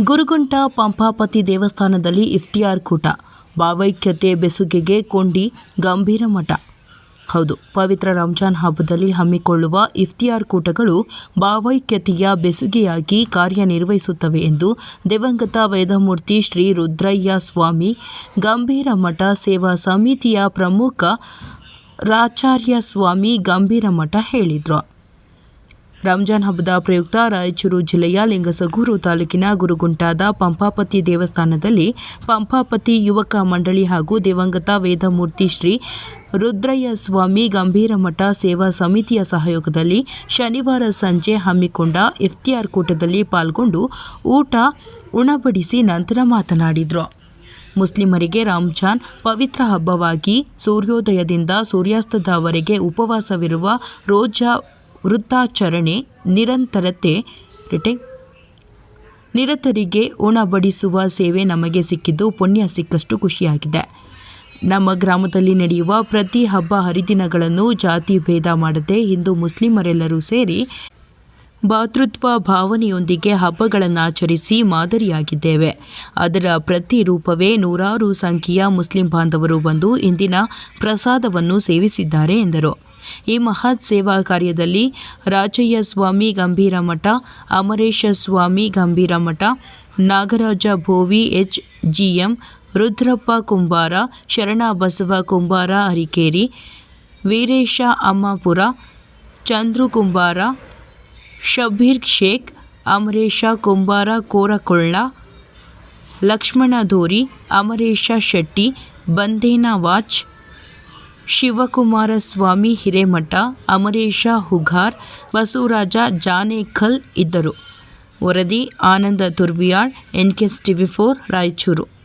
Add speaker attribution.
Speaker 1: ಗುರುಗುಂಟ ಪಂಪಾಪತಿ ದೇವಸ್ಥಾನದಲ್ಲಿ ಇಫ್ತಿಯಾರ್ ಕೂಟ, ಭಾವೈಕ್ಯತೆ ಬೆಸುಗೆಗೆ ಕೊಂಡಿ ಗಂಭೀರ ಮಠ. ಹೌದು, ಪವಿತ್ರ ರಂಜಾನ್ ಹಬ್ಬದಲ್ಲಿ ಹಮ್ಮಿಕೊಳ್ಳುವ ಇಫ್ತಿಯಾರ್ ಕೂಟಗಳು ಭಾವೈಕ್ಯತೆಯ ಬೆಸುಗೆಯಾಗಿ ಕಾರ್ಯನಿರ್ವಹಿಸುತ್ತವೆ ಎಂದು ದಿವಂಗತ ವೇದಮೂರ್ತಿ ಶ್ರೀ ರುದ್ರಯ್ಯ ಸ್ವಾಮಿ ಗಂಭೀರ ಮಠ ಸೇವಾ ಸಮಿತಿಯ ಪ್ರಮುಖ ರಾಚಾರ್ಯ ಸ್ವಾಮಿ ಗಂಭೀರ ಮಠ ಹೇಳಿದರು. ರಂಜಾನ್ ಹಬ್ಬದ ಪ್ರಯುಕ್ತ ರಾಯಚೂರು ಜಿಲ್ಲೆಯ ಲಿಂಗಸಗೂರು ತಾಲೂಕಿನ ಗುರುಗುಂಟಾದ ಪಂಪಾಪತಿ ದೇವಸ್ಥಾನದಲ್ಲಿ ಪಂಪಾಪತಿ ಯುವಕ ಮಂಡಳಿ ಹಾಗೂ ದಿವಂಗತ ವೇದಮೂರ್ತಿ ಶ್ರೀ ರುದ್ರಯ್ಯ ಸ್ವಾಮಿ ಗಂಭೀರ ಮಠ ಸೇವಾ ಸಮಿತಿಯ ಸಹಯೋಗದಲ್ಲಿ ಶನಿವಾರ ಸಂಜೆ ಹಮ್ಮಿಕೊಂಡ ಇಫ್ತಿಯಾರ್ ಕೂಟದಲ್ಲಿ ಪಾಲ್ಗೊಂಡು ಊಟ ಉಣಬಡಿಸಿ ನಂತರ ಮಾತನಾಡಿದರು. ಮುಸ್ಲಿಮರಿಗೆ ರಂಜಾನ್ ಪವಿತ್ರ ಹಬ್ಬವಾಗಿ ಸೂರ್ಯೋದಯದಿಂದ ಸೂರ್ಯಾಸ್ತದವರೆಗೆ ಉಪವಾಸವಿರುವ ರೋಜಾ ವೃತ್ತಾಚರಣೆ ನಿರತರಿಗೆ ಉಣಬಡಿಸುವ ಸೇವೆ ನಮಗೆ ಸಿಕ್ಕಿದ್ದು ಪುಣ್ಯ ಸಿಕ್ಕಷ್ಟು ಖುಷಿಯಾಗಿದೆ. ನಮ್ಮ ಗ್ರಾಮದಲ್ಲಿ ನಡೆಯುವ ಪ್ರತಿ ಹಬ್ಬ ಹರಿದಿನಗಳನ್ನು ಜಾತಿ ಭೇದ ಮಾಡದೆ ಹಿಂದೂ ಮುಸ್ಲಿಮರೆಲ್ಲರೂ ಸೇರಿ ಭಾತೃತ್ವ ಭಾವನೆಯೊಂದಿಗೆ ಹಬ್ಬಗಳನ್ನು ಆಚರಿಸಿ ಮಾದರಿಯಾಗಿದ್ದೇವೆ. ಅದರ ಪ್ರತಿರೂಪವೇ ನೂರಾರು ಸಂಖ್ಯೆಯ ಮುಸ್ಲಿಂ ಬಾಂಧವರು ಬಂದು ಇಂದಿನ ಪ್ರಸಾದವನ್ನು ಸೇವಿಸಿದ್ದಾರೆ ಎಂದರು. ಈ ಮಹತ್ ಸೇವಾ ಕಾರ್ಯದಲ್ಲಿ ರಾಜಯ್ಯ ಸ್ವಾಮಿ ಗಂಭೀರ ಮಠ, ಅಮರೇಶ ಸ್ವಾಮಿ ಗಂಭೀರ ಮಠ, ನಾಗರಾಜ ಭೋವಿ HGM, ರುದ್ರಪ್ಪ ಕುಂಬಾರ, ಶರಣಬಸವ ಕುಂಬಾರ ಅರಿಕೇರಿ, ವೀರೇಶ ಅಮ್ಮಾಪುರ, ಚಂದ್ರು ಕುಂಬಾರ, ಶಬೀರ್ ಶೇಖ್, ಅಮರೇಶ ಕುಂಬಾರ ಕೋರಕೊಳ್ಳ, ಲಕ್ಷ್ಮಣ ಧೋರಿ, ಅಮರೇಶ ಶೆಟ್ಟಿ, ಬಂದೇನ ವಾಚ್, ಶಿವಕುಮಾರ ಸ್ವಾಮಿ ಹಿರೇಮಠ, ಅಮರೇಶ ಹುಗಾರ್, ಬಸವರಾಜ ಜಾನೇಕಲ್ ಇದ್ದರು. ವರದಿ ಆನಂದ ತುರ್ವಿಯಾಳ್, NKS TV4 ರಾಯಚೂರು.